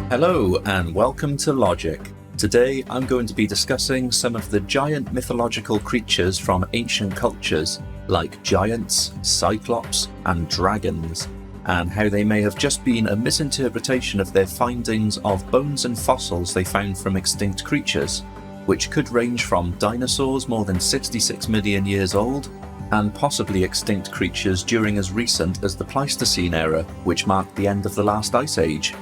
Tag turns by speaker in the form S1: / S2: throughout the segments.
S1: Hello and welcome to Logic. Today I'm going to be discussing some of the giant mythological creatures from ancient cultures, like giants, cyclops, and dragons, and how they may have just been a misinterpretation of their findings of bones and fossils they found from extinct creatures, which could range from dinosaurs more than 66 million years old, and possibly extinct creatures during as recent as the Pleistocene era, which marked the end of the last ice age.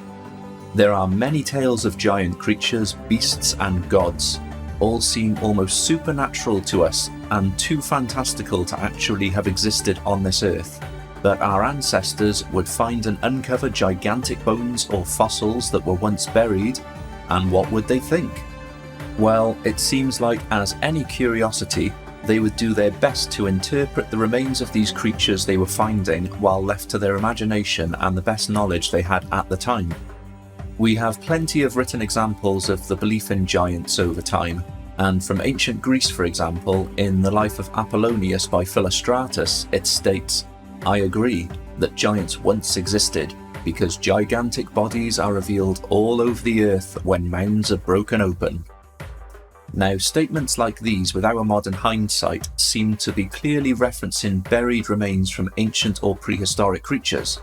S1: There are many tales of giant creatures, beasts and gods. All seem almost supernatural to us and too fantastical to actually have existed on this earth. But our ancestors would find and uncover gigantic bones or fossils that were once buried, and what would they think? Well, it seems like, as any curiosity, they would do their best to interpret the remains of these creatures they were finding while left to their imagination and the best knowledge they had at the time. We have plenty of written examples of the belief in giants over time, and from ancient Greece, for example, in The Life of Apollonius by Philostratus, it states, "I agree that giants once existed, because gigantic bodies are revealed all over the earth when mounds are broken open." Now, statements like these with our modern hindsight seem to be clearly referencing buried remains from ancient or prehistoric creatures.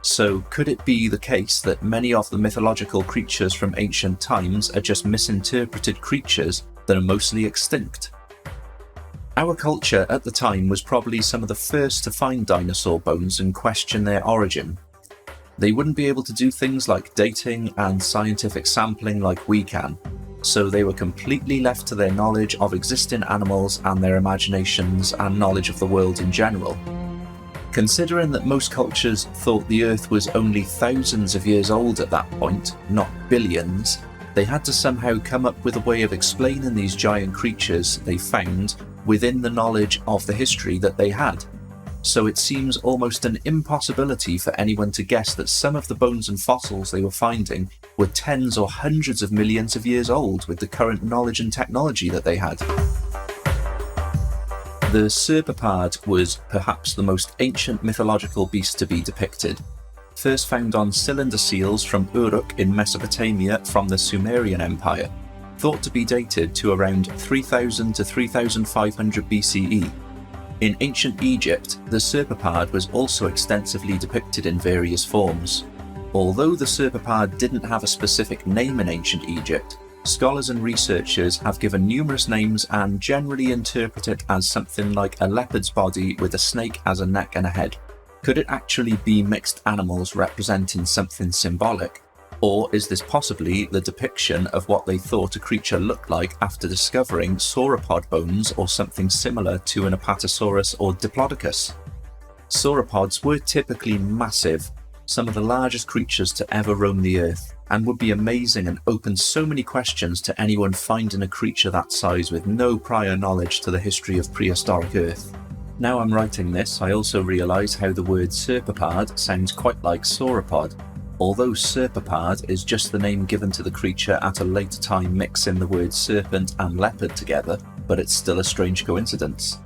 S1: So could it be the case that many of the mythological creatures from ancient times are just misinterpreted creatures that are mostly extinct? Our culture at the time was probably some of the first to find dinosaur bones and question their origin. They wouldn't be able to do things like dating and scientific sampling like we can, so they were completely left to their knowledge of existing animals and their imaginations and knowledge of the world in general. Considering that most cultures thought the Earth was only thousands of years old at that point, not billions, they had to somehow come up with a way of explaining these giant creatures they found within the knowledge of the history that they had. So it seems almost an impossibility for anyone to guess that some of the bones and fossils they were finding were tens or hundreds of millions of years old with the current knowledge and technology that they had. The serpapard was perhaps the most ancient mythological beast to be depicted. First found on cylinder seals from Uruk in Mesopotamia from the Sumerian Empire, thought to be dated to around 3000 to 3500 BCE. In ancient Egypt, the serpapard was also extensively depicted in various forms. Although the serpapard didn't have a specific name in ancient Egypt, scholars and researchers have given numerous names and generally interpret it as something like a leopard's body with a snake as a neck and a head. Could it actually be mixed animals representing something symbolic? Or is this possibly the depiction of what they thought a creature looked like after discovering sauropod bones or something similar to an Apatosaurus or Diplodocus? Sauropods were typically massive, some of the largest creatures to ever roam the earth, and would be amazing and open so many questions to anyone finding a creature that size with no prior knowledge to the history of prehistoric Earth. Now I'm writing this, I also realise how the word serpapard sounds quite like sauropod, although serpapard is just the name given to the creature at a later time mixing the words serpent and leopard together, but it's still a strange coincidence.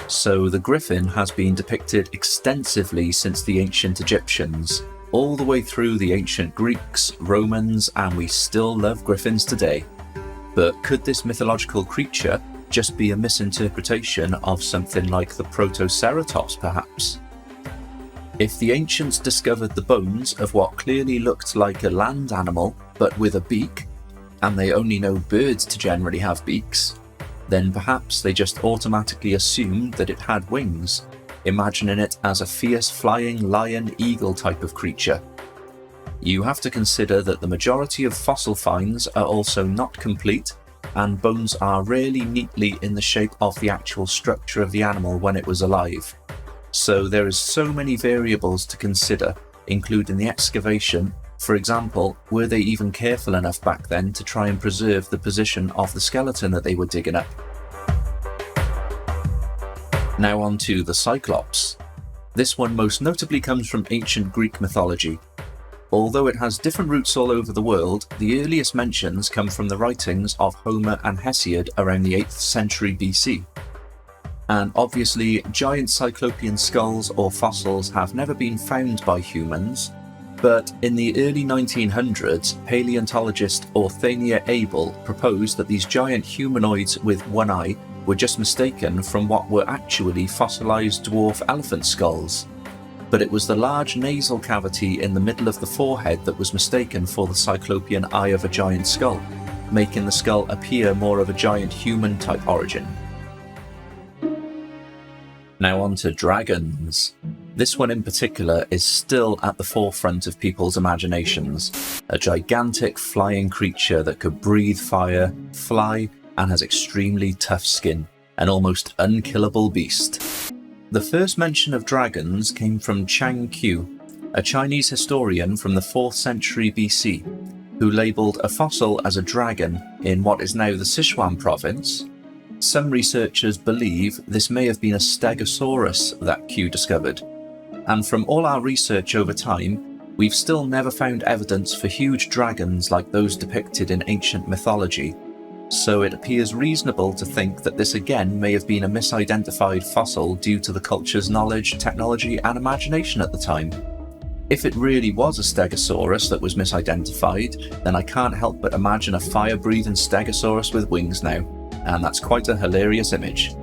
S1: So the griffin has been depicted extensively since the ancient Egyptians, all the way through the ancient Greeks, Romans, and we still love griffins today. But could this mythological creature just be a misinterpretation of something like the Protoceratops perhaps? If the ancients discovered the bones of what clearly looked like a land animal but with a beak, and they only know birds to generally have beaks, then perhaps they just automatically assumed that it had wings, imagining it as a fierce flying lion-eagle type of creature. You have to consider that the majority of fossil finds are also not complete, and bones are rarely neatly in the shape of the actual structure of the animal when it was alive. So there is so many variables to consider, including the excavation. For example, were they even careful enough back then to try and preserve the position of the skeleton that they were digging up? Now on to the Cyclops. This one most notably comes from ancient Greek mythology. Although it has different roots all over the world, the earliest mentions come from the writings of Homer and Hesiod around the 8th century BC. And obviously, giant cyclopean skulls or fossils have never been found by humans, But in the early 1900s, paleontologist Orthenia Abel proposed that these giant humanoids with one eye were just mistaken from what were actually fossilized dwarf elephant skulls. But it was the large nasal cavity in the middle of the forehead that was mistaken for the cyclopean eye of a giant skull, making the skull appear more of a giant human-type origin. Now on to dragons. This one in particular is still at the forefront of people's imaginations. A gigantic flying creature that could breathe fire, fly, and has extremely tough skin. An almost unkillable beast. The first mention of dragons came from Chang Qiu, a Chinese historian from the 4th century BC, who labelled a fossil as a dragon in what is now the Sichuan province. Some researchers believe this may have been a stegosaurus that Qiu discovered. And from all our research over time, we've still never found evidence for huge dragons like those depicted in ancient mythology. So it appears reasonable to think that this again may have been a misidentified fossil due to the culture's knowledge, technology and imagination at the time. If it really was a stegosaurus that was misidentified, then I can't help but imagine a fire-breathing stegosaurus with wings now, and that's quite a hilarious image.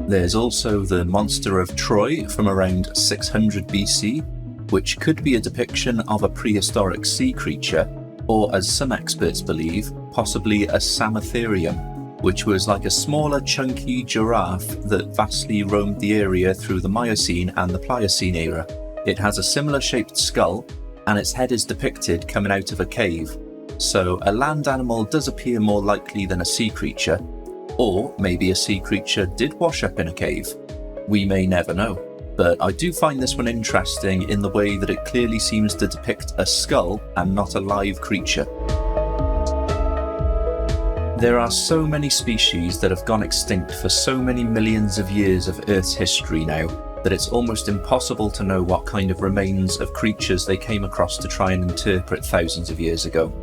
S1: There's also the monster of Troy from around 600 BC, which could be a depiction of a prehistoric sea creature, or as some experts believe, possibly a Samotherium, which was like a smaller chunky giraffe that vastly roamed the area through the Miocene and the Pliocene era. It has a similar shaped skull, and its head is depicted coming out of a cave, so a land animal does appear more likely than a sea creature, or maybe a sea creature did wash up in a cave. We may never know. But I do find this one interesting in the way that it clearly seems to depict a skull and not a live creature. There are so many species that have gone extinct for so many millions of years of Earth's history now that it's almost impossible to know what kind of remains of creatures they came across to try and interpret thousands of years ago.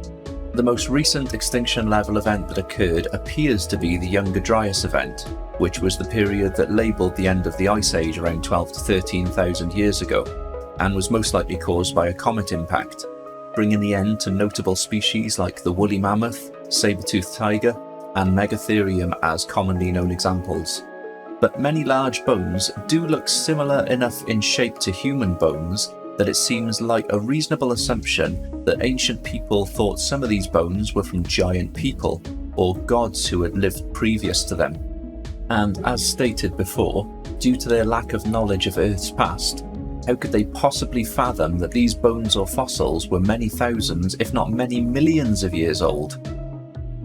S1: The most recent extinction level event that occurred appears to be the Younger Dryas event, which was the period that labelled the end of the Ice Age around 12 to 13,000 years ago, and was most likely caused by a comet impact, bringing the end to notable species like the woolly mammoth, saber-toothed tiger, and Megatherium as commonly known examples. But many large bones do look similar enough in shape to human bones that it seems like a reasonable assumption that ancient people thought some of these bones were from giant people, or gods who had lived previous to them. And as stated before, due to their lack of knowledge of Earth's past, how could they possibly fathom that these bones or fossils were many thousands, if not many millions of years old?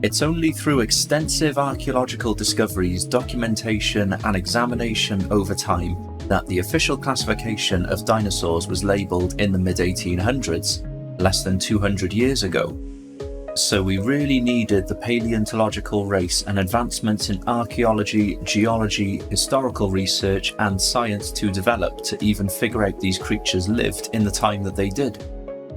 S1: It's only through extensive archaeological discoveries, documentation and examination over time that the official classification of dinosaurs was labelled in the mid-1800s, less than 200 years ago. So we really needed the paleontological race and advancements in archaeology, geology, historical research and science to develop to even figure out these creatures lived in the time that they did,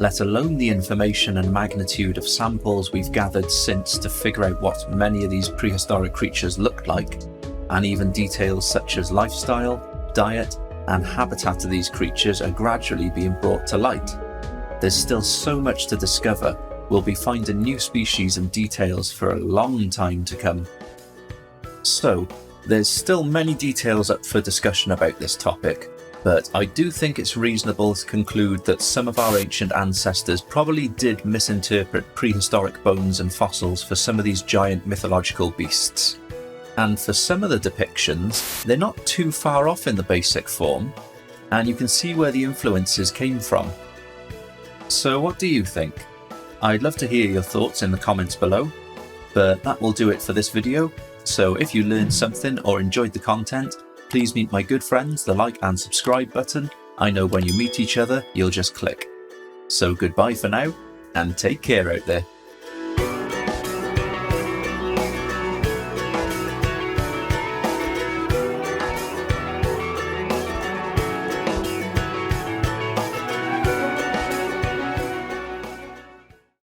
S1: let alone the information and magnitude of samples we've gathered since to figure out what many of these prehistoric creatures looked like, and even details such as lifestyle, diet and habitat of these creatures are gradually being brought to light. There's still so much to discover. We'll be finding new species and details for a long time to come. So, there's still many details up for discussion about this topic, but I do think it's reasonable to conclude that some of our ancient ancestors probably did misinterpret prehistoric bones and fossils for some of these giant mythological beasts. And for some of the depictions, they're not too far off in the basic form, and you can see where the influences came from. So what do you think? I'd love to hear your thoughts in the comments below, but that will do it for this video. So if you learned something or enjoyed the content, please meet my good friends, the like and subscribe button. I know when you meet each other, you'll just click. So goodbye for now, and take care out there.